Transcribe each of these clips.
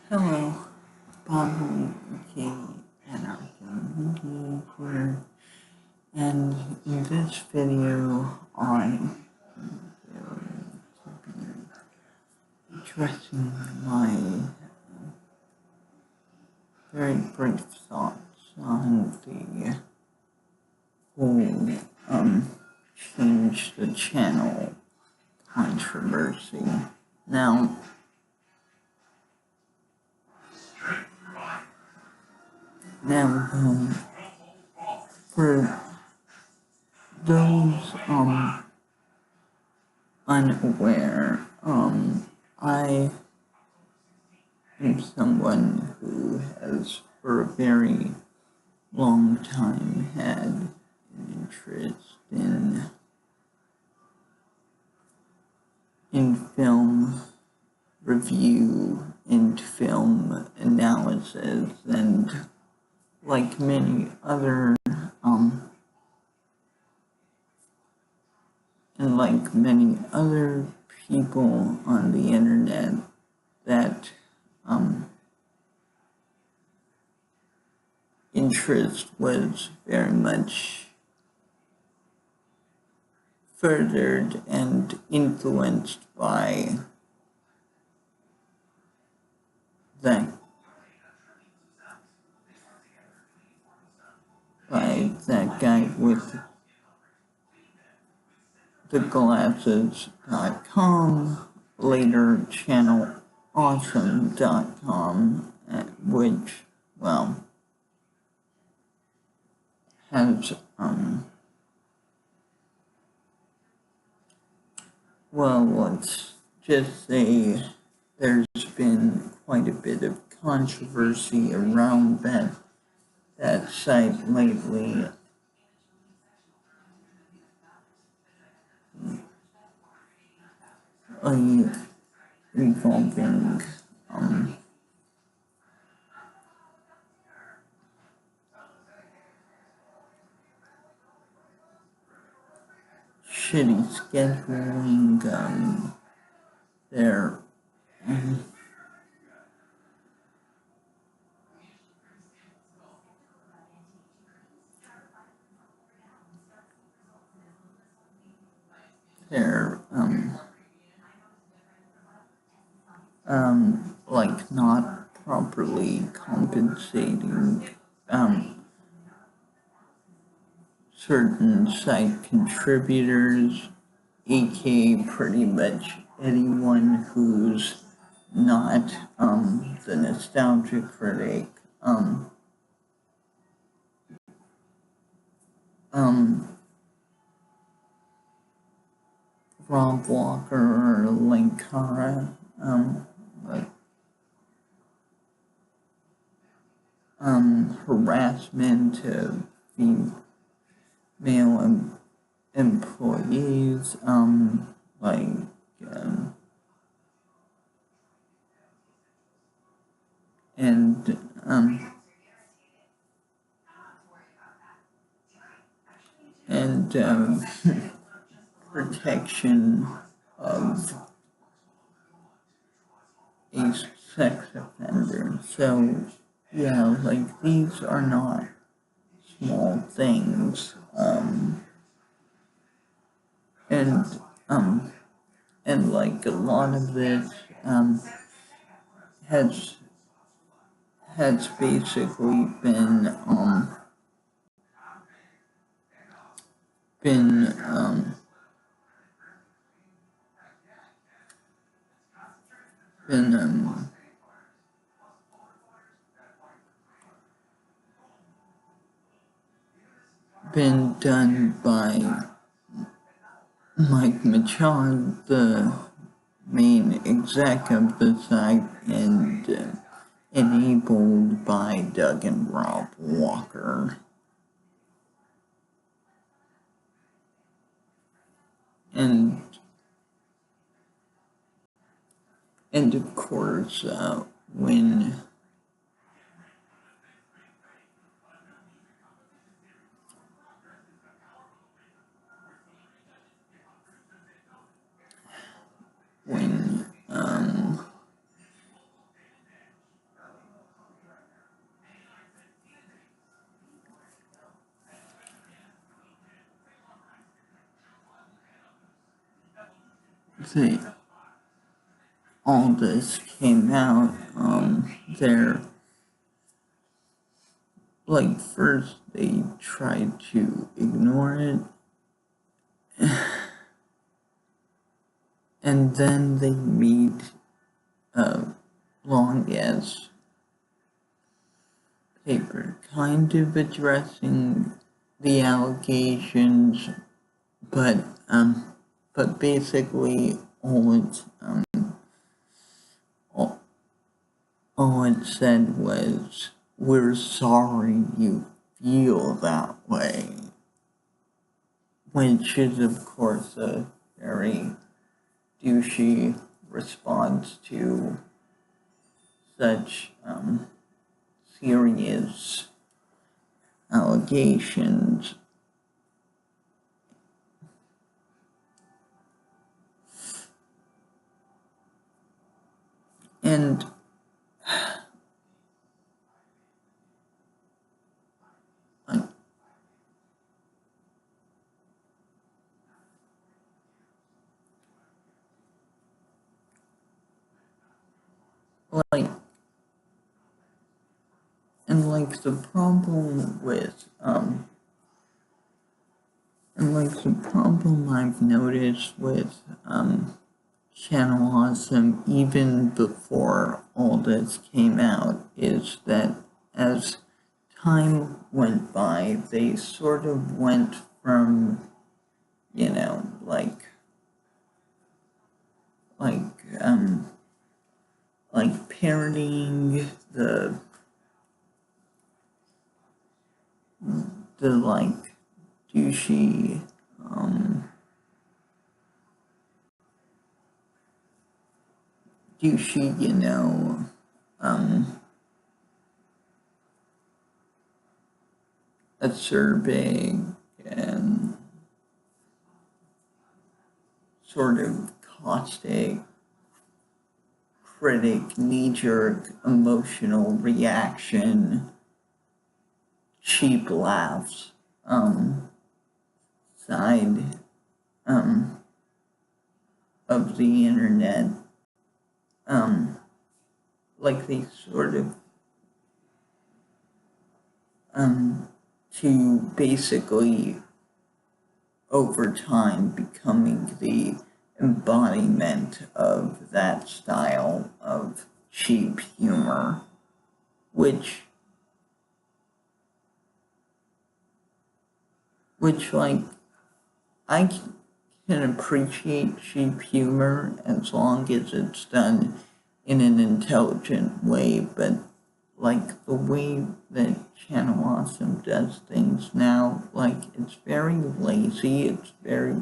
Hello, Bobby K. Anarchy here, and in this video, I am going to be addressing my very brief thoughts on the whole change the channel controversy. Now, for those unaware, I am someone who has for a very long time had an interest in film review and film analysis, and like many other people on the internet, that interest was very much furthered and influenced by that guy with the glasses.com, later ChannelAwesome.com, which, well, has, let's just say there's been quite a bit of controversy around that site lately. Involving shitty scheduling, their like not properly compensating certain site contributors, aka pretty much anyone who's not the nostalgia critic, Rob Walker or Linkara, harassment of female employees, and protection of a sex offender. So, yeah, like, these are not small things, and like a lot of this has basically been done by Mike Machad, the main exec of the site, and enabled by Doug and Rob Walker. And of course, when all this came out, first they tried to ignore it, and then they made a long-ass paper kind of addressing the allegations, but basically all it said was, "We're sorry you feel that way," which is of course a very douchey response to such serious allegations. And the problem with the problem I've noticed with ChannelAwesome, even before all this came out, is that as time went by, they sort of went from, parodying the douchey, acerbic and sort of caustic, critic, knee-jerk, emotional reaction, cheap laughs, side, of the internet, they sort of, to basically, over time, becoming the embodiment of that style of cheap humor, which I can appreciate cheap humor as long as it's done in an intelligent way, but the way that ChannelAwesome does things now, it's very lazy, it's very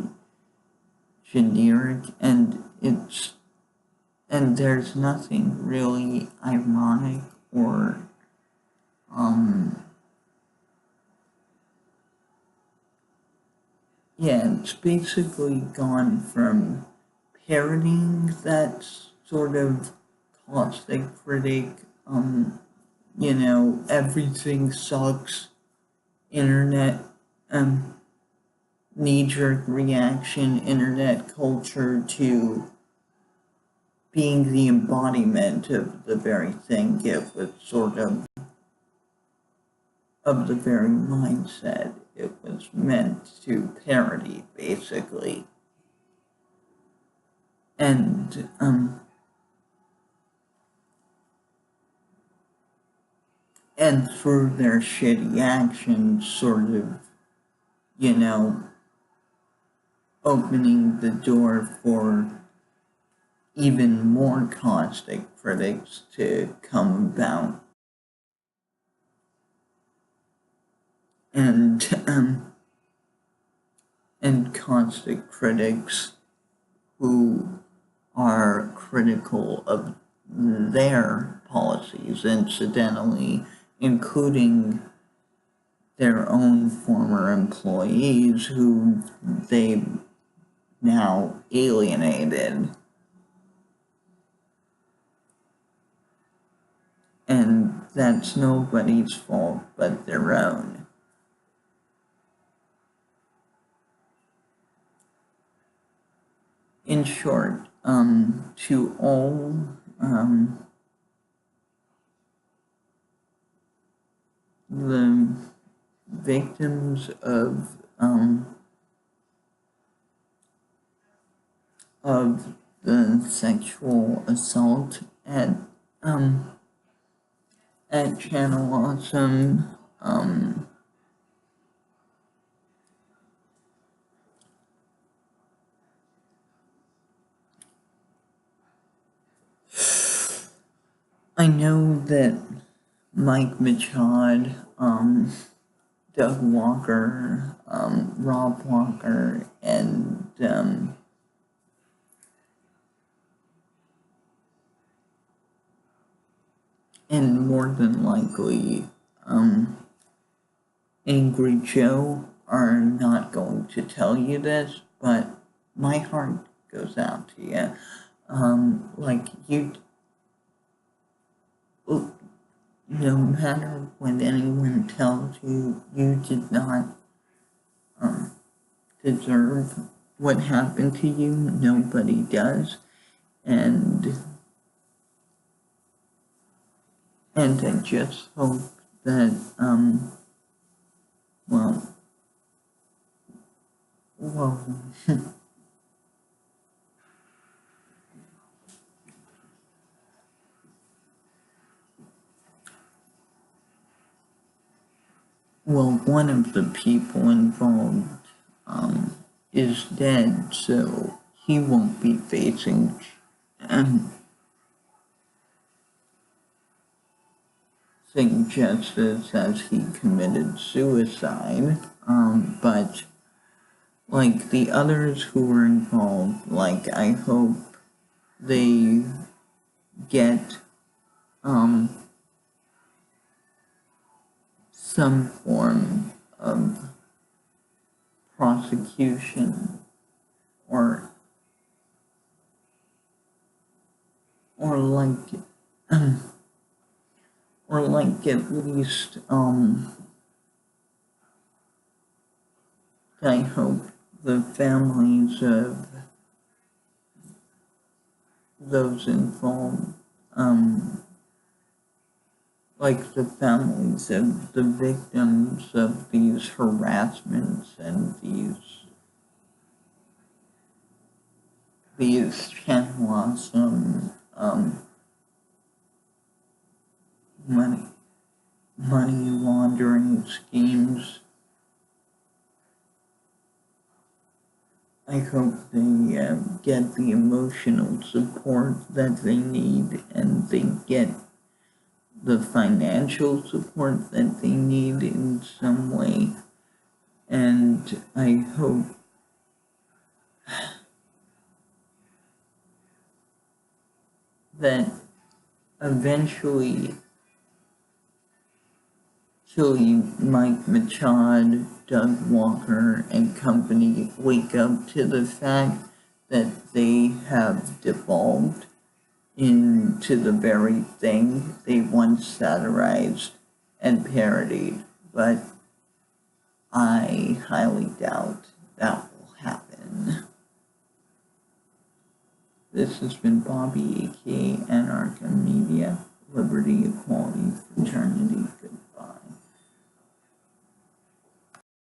generic, and there's nothing really ironic or it's basically gone from parodying that sort of caustic critic, everything sucks, internet, knee-jerk reaction, internet culture, to being the embodiment of the very thing it was sort of the very mindset it was meant to parody, basically. And, through their shitty actions, sort of, opening the door for even more caustic critics to come about. And caustic critics who are critical of their policies, incidentally, including their own former employees who they now alienated. And that's nobody's fault but their own. In in short, to all the victims of the sexual assault at ChannelAwesome, I know that Mike Machad, Doug Walker, Rob Walker, and more than likely, Angry Joe are not going to tell you this, but my heart goes out to you. Like, no matter what anyone tells you, you did not deserve what happened to you. Nobody does. And I just hope that, well, one of the people involved is dead, so he won't be facing justice as he committed suicide. But like the others who were involved, like I hope they get some form of prosecution or like at least I hope the families of those involved, like the families of the victims of these harassments and these ChannelAwesome money laundering schemes, I hope they get the emotional support that they need, and they get the financial support that they need in some way. And I hope that eventually Mike Machad, Doug Walker, and company wake up to the fact that they have devolved into the very thing they once satirized and parodied, but I highly doubt that will happen. This has been Bobby, aka Anarcha Media, Liberty, Equality, Fraternity.